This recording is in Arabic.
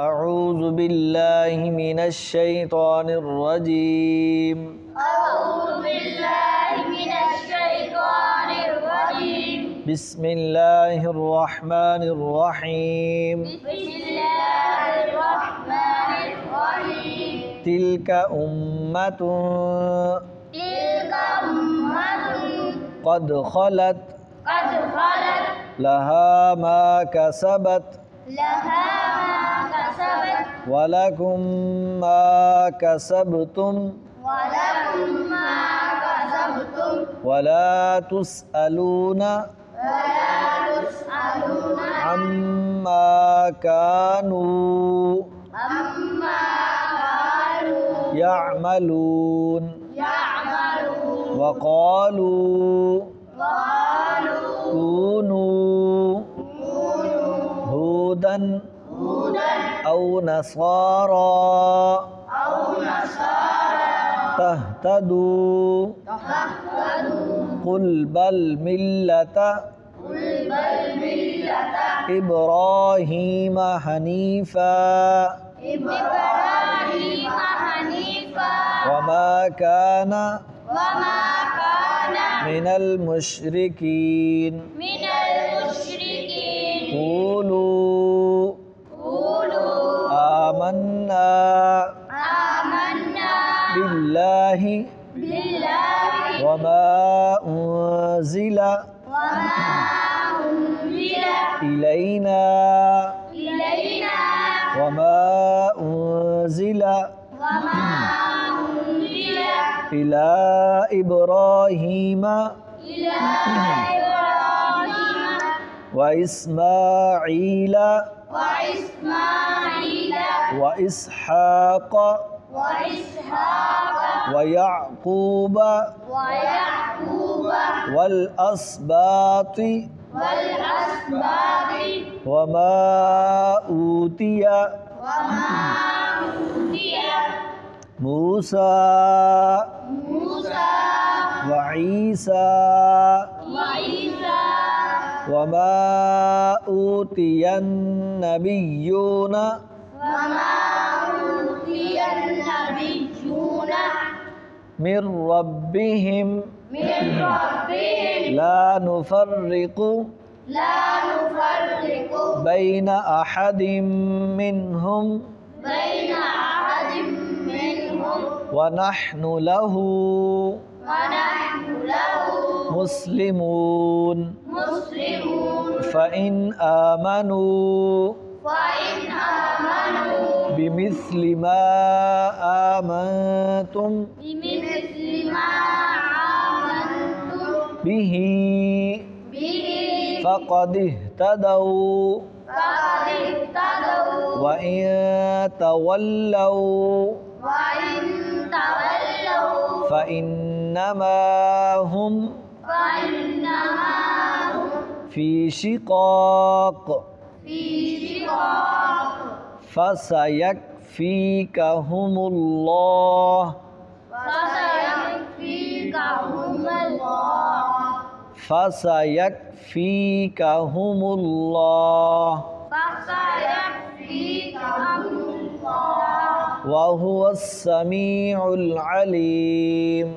أعوذ بالله من الشيطان الرجيم. أعوذ بالله من الشيطان الرجيم. بسم الله الرحمن الرحيم. بسم الله الرحمن الرحيم. تلك أمة قد خلت لها ما كسبت ولكم ما كسبتم ولا تسألون عما كانوا يعملون. وقالوا كونوا هودا أو نصارى تهتدوا قل بل ملة إبراهيم حنيفا وما كان من المشركين. قولوا آمنا بالله وما أنزل إلينا وما أنزل إلى إبراهيم وإسماعيل وإسحاق ويعقوب والأسباط وما أوتي موسى وعيسى وما أوتي النبيون من ربهم لا نفرق بين أحد منهم ونحن له مسلمون. فإن آمنوا بمثل ما آمنتم به فقد اهتدوا وإن تولوا فإنما هم في شقاق فسيكفيكهم الله وهو السميع العليم.